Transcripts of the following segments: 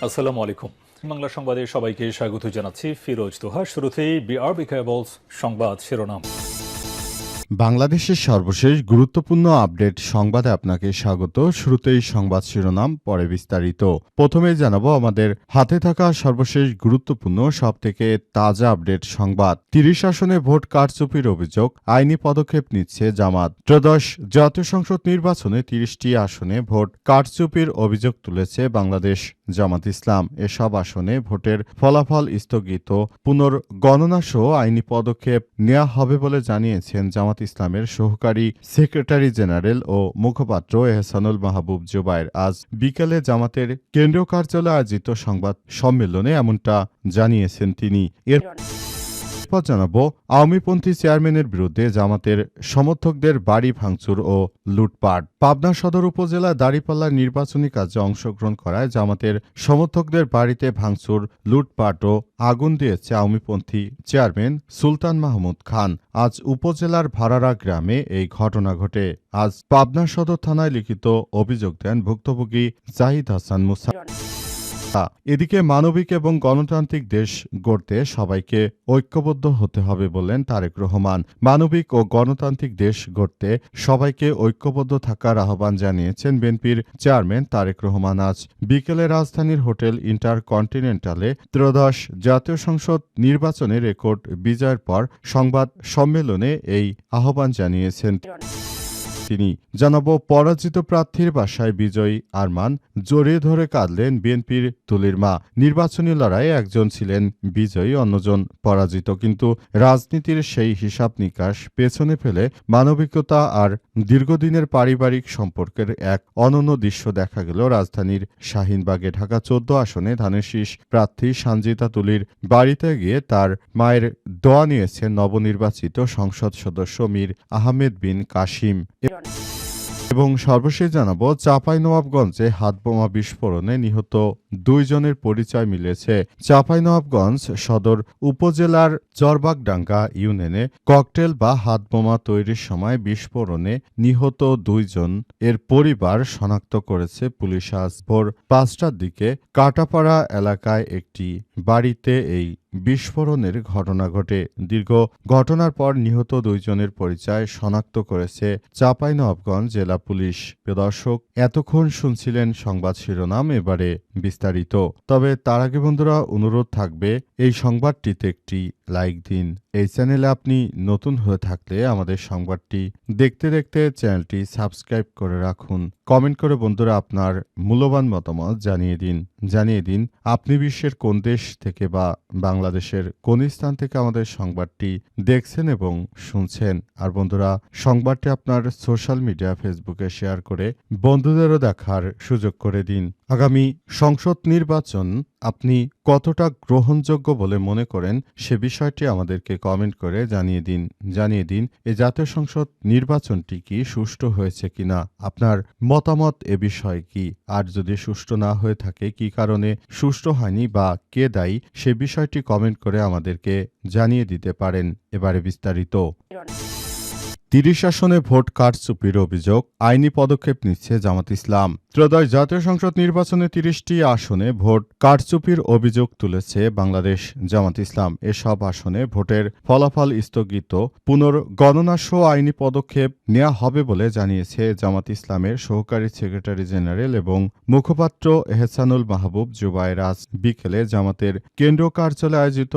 আসসালামু আলাইকুম। বাংলা সংবাদে সবাইকে স্বাগত জানাচ্ছি ফিরোজ তোহা। শুরুতেই বিআরবি কেবলস সংবাদ শিরোনাম। বাংলাদেশের সর্বশেষ গুরুত্বপূর্ণ আপডেট সংবাদে আপনাকে স্বাগত। শুরুতেই সংবাদ শিরোনাম, পরে বিস্তারিত। প্রথমে জানাবো আমাদের হাতে থাকা সর্বশেষ গুরুত্বপূর্ণ সবথেকে তাজা আপডেট সংবাদ। ৩০ আসনে ভোট কারচুপির অভিযোগ, আইনি পদক্ষেপ নিচ্ছে জামাত। ত্রয়োদশ জাতীয় সংসদ নির্বাচনে ৩০টি আসনে ভোট কারচুপির অভিযোগ তুলেছে বাংলাদেশ জামাত ইসলাম। এসব আসনে ভোটের ফলাফল স্থগিত, পুনর্গণনা সহ আইনি পদক্ষেপ নেওয়া হবে বলে জানিয়েছেন জামাত ইসলামের সহকারী সেক্রেটারি জেনারেল ও মুখপাত্র এহসানুল মাহবুব জুবায়ের। আজ বিকেলে জামাতের কেন্দ্রীয় কার্যালয়ে আয়োজিত সংবাদ সম্মেলনে এমনটা জানিয়েছেন তিনি। এরপর জানাবো আওয়ামীপন্থী চেয়ারম্যানের বিরুদ্ধে জামাতের সমর্থকদের বাড়ি ভাঙচুর ও লুটপাট। পাবনা সদর উপজেলার দাঁড়িপাল্লার নির্বাচনী কাজে অংশগ্রহণ করায় জামাতের সমর্থকদের বাড়িতে ভাঙচুর, লুটপাট ও আগুন দিয়েছে আওয়ামীপন্থী চেয়ারম্যান সুলতান মাহমুদ খান। আজ উপজেলার ভাড়ারা গ্রামে এই ঘটনা ঘটে। আজ পাবনা সদর থানায় লিখিত অভিযোগ দেন ভুক্তভোগী জাহিদ হাসান মুসা। এদিকে মানবিক এবং গণতান্ত্রিক দেশ গড়তে সবাইকে ঐক্যবদ্ধ হতে হবে বললেন তারেক রহমান। মানবিক ও গণতান্ত্রিক দেশ গড়তে সবাইকে ঐক্যবদ্ধ থাকার আহ্বান জানিয়েছেন বিএনপির চেয়ারম্যান তারেক রহমান। আজ বিকেলে রাজধানীর হোটেল ইন্টারকন্টিনেন্টালে ত্রয়োদশ জাতীয় সংসদ নির্বাচনে রেকর্ড বিজয়ের পর সংবাদ সম্মেলনে এই আহ্বান জানিয়েছেন তিনি। জানাবো পরাজিত প্রার্থীর বাসায় বিজয়ী আরমান জড়িয়ে ধরে কাঁদলেন বিএনপির তুলির মা। নির্বাচনী লড়াইয়ে একজন ছিলেন বিজয়ী, অন্যজন পরাজিত, কিন্তু রাজনীতির সেই হিসাব নিকাশ পেছনে ফেলে মানবিকতা আর দীর্ঘদিনের পারিবারিক সম্পর্কের এক অনন্য দৃশ্য দেখা গেল রাজধানীর শাহিনবাগে। ঢাকা ১৪ আসনে ধানের শীষ প্রার্থী সানজিদা তুলির বাড়িতে গিয়ে তার মায়ের দোয়া নিয়েছেন নবনির্বাচিত সংসদ সদস্য মীর আহমেদ বিন কাসিম। এবং সর্বশেষ জানাবো চাঁপাইনবাবগঞ্জে হাতবোমা বিস্ফোরণে নিহত ২ জনের পরিচয় মিলেছে। চাঁপাইনবাবগঞ্জ সদর উপজেলার চরবাগডাঙ্গা ইউনিয়নে ককটেল বা হাতবোমা তৈরির সময় বিস্ফোরণে নিহত ২ জন এর পরিবার শনাক্ত করেছে পুলিশ। আজ ভোর ৫টার দিকে কাটাপাড়া এলাকায় একটি বাড়িতে এই বিস্ফোরণের ঘটনা ঘটে। দীর্ঘ ঘটনার পর নিহত ২ জনের পরিচয় শনাক্ত করেছে চাঁপাইনবাবগঞ্জ জেলা পুলিশ। প্রিয় দর্শক, এতক্ষণ শুনছিলেন সংবাদ শিরোনাম, এবারে বিস্তারিত। তবে তার আগে বন্ধুরা অনুরোধ থাকবে এই সংবাদটিতে একটি লাইক দিন। এই চ্যানেলে আপনি নতুন হয়ে থাকলে আমাদের সংবাদটি দেখতে দেখতে চ্যানেলটি সাবস্ক্রাইব করে রাখুন। কমেন্ট করে বন্ধুরা আপনার মূল্যবান মতামত জানিয়ে দিন আপনি বিশ্বের কোন দেশ থেকে বা বাংলাদেশের কোন স্থান থেকে আমাদের সংবাদটি দেখছেন এবং শুনছেন। আর বন্ধুরা, সংবাদটি আপনার সোশ্যাল মিডিয়া ফেসবুকে শেয়ার করে বন্ধুদেরও দেখার সুযোগ করে দিন। আগামী সংসদ নির্বাচন আপনি কতটা গ্রহণযোগ্য বলে মনে করেন সে বিষয়টি আমাদেরকে কমেন্ট করে জানিয়ে দিন এই জাতীয় সংসদ নির্বাচনটি কি সুষ্ঠু হয়েছে কিনা, আপনার মতামত এ বিষয়ে কি, আর যদি সুষ্ঠু না হয়ে থাকে কি কারণে সুষ্ঠু হয়নি বা কে দায়ী সে বিষয়টি কমেন্ট করে আমাদেরকে জানিয়ে দিতে পারেন। এবারে বিস্তারিত। ৩০ আসনে ভোট কারচুপির অভিযোগ, আইনি পদক্ষেপ নিচ্ছে জামাত ইসলাম। ত্রয়োদশ জাতীয় সংসদ নির্বাচনে ৩০টি আসনে ভোট কারচুপির অভিযোগ তুলেছে বাংলাদেশ জামাত ইসলাম। এসব আসনে ভোটের ফলাফল স্থগিত, পুনর্গণনা সহ আইনি পদক্ষেপ নেওয়া হবে বলে জানিয়েছে জামাত ইসলামের সহকারী সেক্রেটারি জেনারেল এবং মুখপাত্র এহসানুল মাহবুব জুবায়ের। আজ বিকেলে জামাতের কেন্দ্রীয় কার্যালয়ে আয়োজিত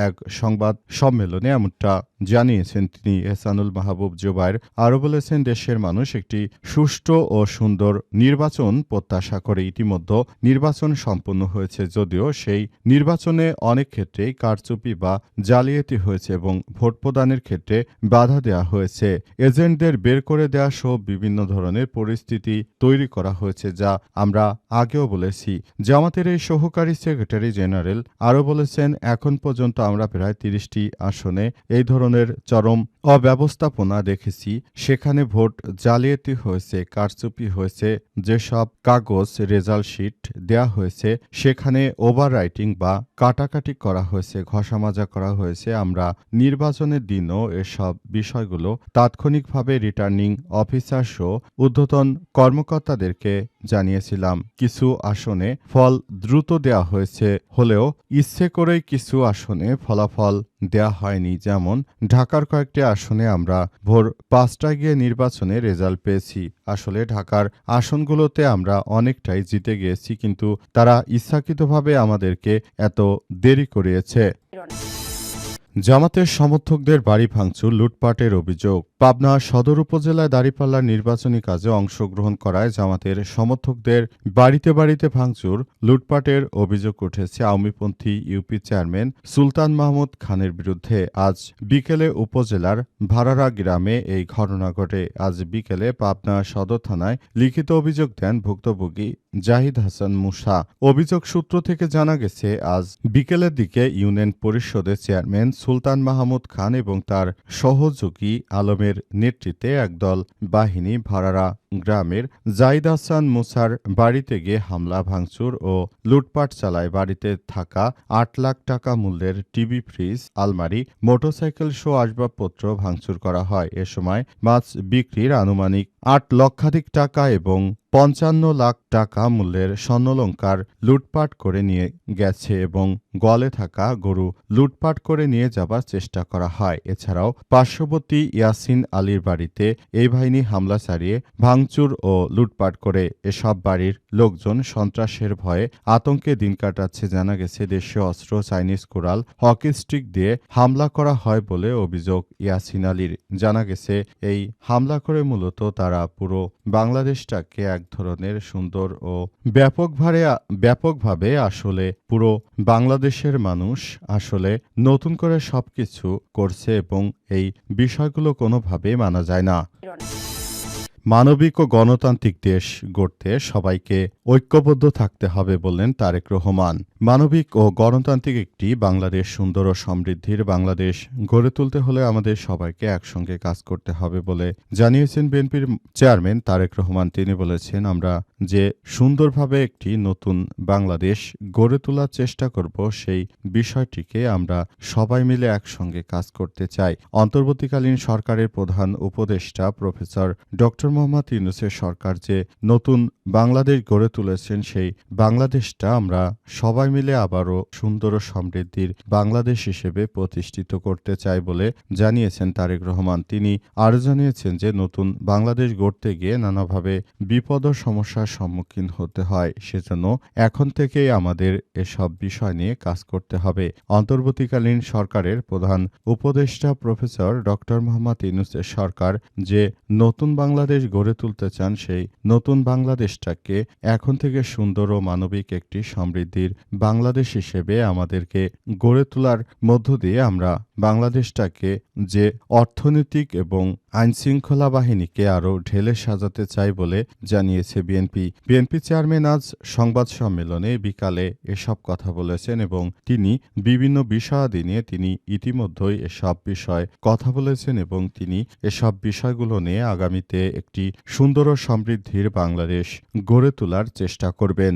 এক সংবাদ সম্মেলনে এমনটা জানিয়েছেন তিনি। এহসানুল মাহবুব জুবায়ের আরও বলেছেন, দেশের মানুষ একটি সুষ্ঠু ও সুন্দর নির্বাচন প্রত্যাশা করে। ইতিমধ্যে নির্বাচন সম্পন্ন হয়েছে, যদিও সেই নির্বাচনে অনেক ক্ষেত্রেই কারচুপি বা জালিয়াতি হয়েছে এবং ভোট প্রদানের ক্ষেত্রে বাধা দেওয়া হয়েছে। এজেন্টদের বের করে দেওয়া সহ বিভিন্ন ধরনের পরিস্থিতি তৈরি করা হয়েছে, যা আমরা আগেও বলেছি। জামাতের এই সহকারী সেক্রেটারি জেনারেল আরও বলেছেন, এখন পর্যন্ত আমরা প্রায় ৩০টি আসনে এই ধরনের চরম অব্যবস্থাপনা দেখেছি, সেখানে ভোট জালিয়াতি হয়েছে, কারচুপি হয়েছে, যেসব কাগজ রেজাল্ট শিট দেয়া হয়েছে সেখানে ওভার রাইটিং বা কাটাকাটি করা হয়েছে, ঘষামাজা করা হয়েছে। আমরা নির্বাচনের দিনও এসব বিষয়গুলো তাৎক্ষণিকভাবে রিটার্নিং অফিসার সহ ঊর্ধ্বতন কর্মকর্তাদেরকে জানিয়েছিলাম। কিছু আসনে ফল দ্রুত দেয়া হয়েছে হলেও ইচ্ছে করেই কিছু আসনে ফলাফল দেয়া হয়নি। যেমন ঢাকার কয়েকটি আসনে আমরা ভোর ৫টায় গিয়ে নির্বাচনে রেজাল্ট পেয়েছি। আসলে ঢাকার আসনগুলোতে আমরা অনেকটাই জিতে গিয়েছি, কিন্তু তারা ইচ্ছাকৃতভাবে আমাদেরকে এত দেরি করিয়েছে। জামাতের সমর্থকদের বাড়ি ভাঙচুর, লুটপাটের অভিযোগ। পাবনা সদর উপজেলায় দাঁড়িপাল্লার নির্বাচনী কাজে অংশগ্রহণ করায় জামাতের সমর্থকদের বাড়িতে বাড়িতে ভাঙচুর, লুটপাটের অভিযোগ উঠেছে আওয়ামীপন্থী ইউপি চেয়ারম্যান সুলতান মাহমুদ খানের বিরুদ্ধে। আজ বিকেলে উপজেলার ভাড়ারা গ্রামে এই ঘটনা ঘটে। আজ বিকেলে পাবনা সদর থানায় লিখিত অভিযোগ দেন ভুক্তভোগী জাহিদ হাসান মুসা। অভিযোগ সূত্র থেকে জানা গেছে, আজ বিকেলের দিকে ইউনিয়ন পরিষদের চেয়ারম্যান সুলতান মাহমুদ খান এবং তার সহযোগী আলমের নেতৃত্বে একদল বাহিনী ভাড়ারা গ্রামের জাহিদ হাসান মুসার বাড়িতে গিয়ে হামলা, ভাঙচুর ও লুটপাট চালায়। বাড়িতে থাকা ৮ লাখ টাকা মূল্যের টিভি, ফ্রিজ, আলমারি, মোটরসাইকেল সহ আসবাবপত্র ভাঙচুর করা হয়। এ সময় মাছ বিক্রির আনুমানিক ৮ লক্ষাধিক টাকা এবং ৫৫ লাখ টাকা মূল্যের স্বর্ণালংকার লুটপাট করে নিয়ে গেছে এবং গোয়ালে থাকা গরু লুটপাট করে নিয়ে যাবার চেষ্টা করা হয়। এছাড়াও পার্শ্ববর্তী ইয়াসিন আলীর বাড়িতে এই বাহিনী হামলা চালিয়ে ভাঙচুর ও লুটপাট করে। এসব বাড়ির লোকজন সন্ত্রাসের ভয়ে আতঙ্কে দিন কাটাচ্ছে। জানা গেছে, দেশীয় অস্ত্র, চাইনিজ কোরাল, হকি স্টিক দিয়ে হামলা করা হয় বলে অভিযোগ ইয়াসিন আলীর। জানা গেছে, এই হামলা করে মূলত তারা পুরো বাংলাদেশটাকে এক ধরনের সুন্দর ও ব্যাপকভাবে আসলে পুরো বাংলাদেশের মানুষ আসলে নতুন করে সবকিছু করছে এবং এই বিষয়গুলো কোনোভাবেই মানা যায় না। মানবিক ও গণতান্ত্রিক দেশ গড়তে সবাইকে ঐক্যবদ্ধ থাকতে হবে বললেন তারেক রহমান। মানবিক ও গণতান্ত্রিক একটি বাংলাদেশ, সুন্দর ও সমৃদ্ধির বাংলাদেশ গড়ে তুলতে হলে আমাদের সবাইকে একসঙ্গে কাজ করতে হবে বলে জানিয়েছেন বিএনপির চেয়ারম্যান তারেক রহমান। তিনি বলেছেন, আমরা যে সুন্দরভাবে একটি নতুন বাংলাদেশ গড়ে তোলার চেষ্টা করব, সেই বিষয়টিকে আমরা সবাই মিলে একসঙ্গে কাজ করতে চাই। অন্তর্বর্তীকালীন সরকারের প্রধান উপদেষ্টা প্রফেসর ডক্টর মোহাম্মদ ইউনূসের সরকার যে নতুন বাংলাদেশ গড়ে তুলেছেন, সেই বাংলাদেশটা আমরা সবাই মিলে আবারও সুন্দর ও সমৃদ্ধির বাংলাদেশ হিসেবে প্রতিষ্ঠিত করতে চাই বলে জানিয়েছেন তারেক রহমান। তিনি আরও জানিয়েছেন যে নতুন বাংলাদেশ গড়তে গিয়ে নানাভাবে বিপদ ও সমস্যার সম্মুখীন হতে হয়, সেজন্য এখন থেকেই আমাদের এসব বিষয় নিয়ে কাজ করতে হবে। অন্তর্বর্তীকালীন সরকারের প্রধান উপদেষ্টা প্রফেসর ডক্টর মোহাম্মদ ইউনূসের সরকার যে নতুন বাংলাদেশ গড়ে তুলতে চান, সেই নতুন বাংলাদেশটাকে এখন থেকে সুন্দর ও মানবিক একটি সমৃদ্ধির বাংলাদেশ হিসেবে আমাদেরকে গড়ে তোলার মধ্য দিয়ে আমরা বাংলাদেশটাকে যে অর্থনৈতিক এবং আইনশৃঙ্খলা বাহিনীকে আরও ঢেলে সাজাতে চাই বলে জানিয়েছে বিএনপি চেয়ারম্যান আজ সংবাদ সম্মেলনে বিকালে এসব কথা বলেছেন এবং তিনি বিভিন্ন বিষয়াদি নিয়ে তিনি ইতিমধ্যেই এসব বিষয় কথা বলেছেন এবং তিনি এসব বিষয়গুলো নিয়ে আগামীতে একটি সুন্দর ও সমৃদ্ধির বাংলাদেশ গড়ে তোলার চেষ্টা করবেন।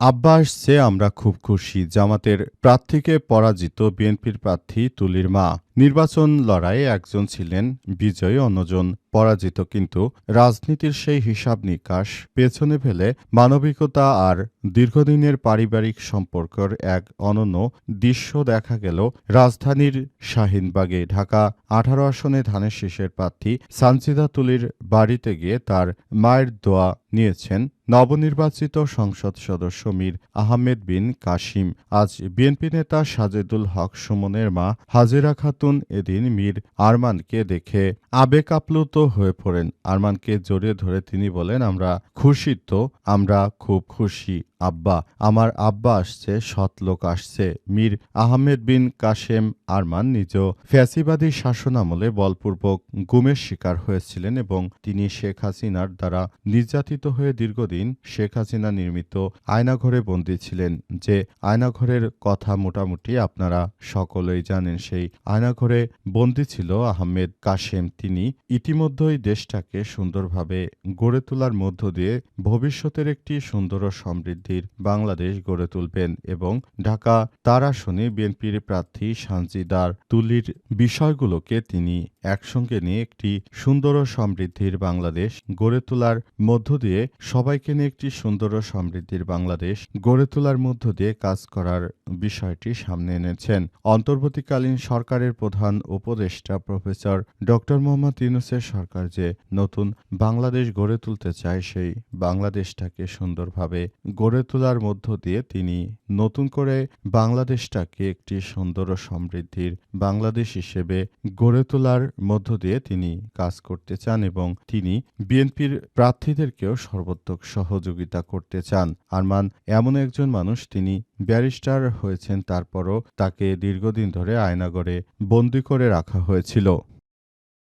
আব্বা আসছে, আমরা খুব খুশি। জামাতের প্রার্থীকে পরাজিত বিএনপির প্রার্থী তুলির মা। নির্বাচন লড়াইয়ে একজন ছিলেন বিজয়ী, অন্যজন পরাজিত, কিন্তু রাজনীতির সেই হিসাব নিকাশ পেছনে ফেলে মানবিকতা আর দীর্ঘদিনের পারিবারিক সম্পর্কের এক অনন্য দৃশ্য দেখা গেল রাজধানীর শাহিনবাগে। ঢাকা ১৮ আসনে ধানের শীষের প্রার্থী সানজিদা তুলির বাড়িতে গিয়ে তার মায়ের দোয়া নিয়েছেন নবনির্বাচিত সংসদ সদস্য মীর আহমেদ বিন কাসিম। আজ বিএনপি নেতা সাজেদুল হক সুমনের মা হাজেরা খাতুন এদিন মীর আরমানকে দেখে আবেগ আপ্লুত হয়ে পড়েন। আরমানকে জড়িয়ে ধরে তিনি বলেন, আমরা খুশি তো, আমরা খুব খুশি। আব্বা, আমার আব্বা আসছে, সৎ লোক আসছে। মীর আহমেদ বিন কাশেম আরমান নিজেও ফ্যাসিবাদী শাসনামলে বলপূর্বক গুমের শিকার হয়েছিলেন এবং তিনি শেখ হাসিনার দ্বারা নির্যাতিত হয়ে দীর্ঘদিন শেখ হাসিনা নির্মিত আয়নাঘরে বন্দী ছিলেন। যে আয়নাঘরের কথা মোটামুটি আপনারা সকলেই জানেন। সেই আয়নাঘরে বন্দী ছিল আহমেদ কাশেম। তিনি ইতিমধ্যেই দেশটাকে সুন্দরভাবে গড়ে তোলার মধ্য দিয়ে ভবিষ্যতের একটি সুন্দর ও সমৃদ্ধির বাংলাদেশ গড়ে তুলবেন এবং ঢাকা তার আসনে বিএনপির প্রার্থী সানজিদার তুলির বিষয়গুলোকে তিনি একসঙ্গে নিয়ে একটি সুন্দর ও সমৃদ্ধির বাংলাদেশ গড়ে তোলার মধ্য দিয়ে সবাইকে নিয়ে একটি সুন্দর ও সমৃদ্ধির বাংলাদেশ গড়ে তোলার মধ্য দিয়ে কাজ করার বিষয়টি সামনে এনেছেন। অন্তর্বর্তীকালীন সরকারের প্রধান উপদেষ্টা প্রফেসর ডক্টর মোহাম্মদ ইউনূসের সরকার যে নতুন বাংলাদেশ গড়ে তুলতে চায়, সেই বাংলাদেশটাকে সুন্দরভাবে গড়ে তোলার মধ্য দিয়ে তিনি নতুন করে বাংলাদেশটাকে একটি সুন্দর ও সমৃদ্ধির বাংলাদেশ হিসেবে গড়ে তোলার মধ্য দিয়ে তিনি কাজ করতে চান এবং তিনি বিএনপির প্রার্থীদেরকেও সর্বোত্তক সহযোগিতা করতে চান। আরমান এমন একজন মানুষ, তিনি ব্যারিস্টার হয়েছেন, তারপরও তাকে দীর্ঘদিন ধরে আয়নাঘরে বন্দী করে রাখা হয়েছিল।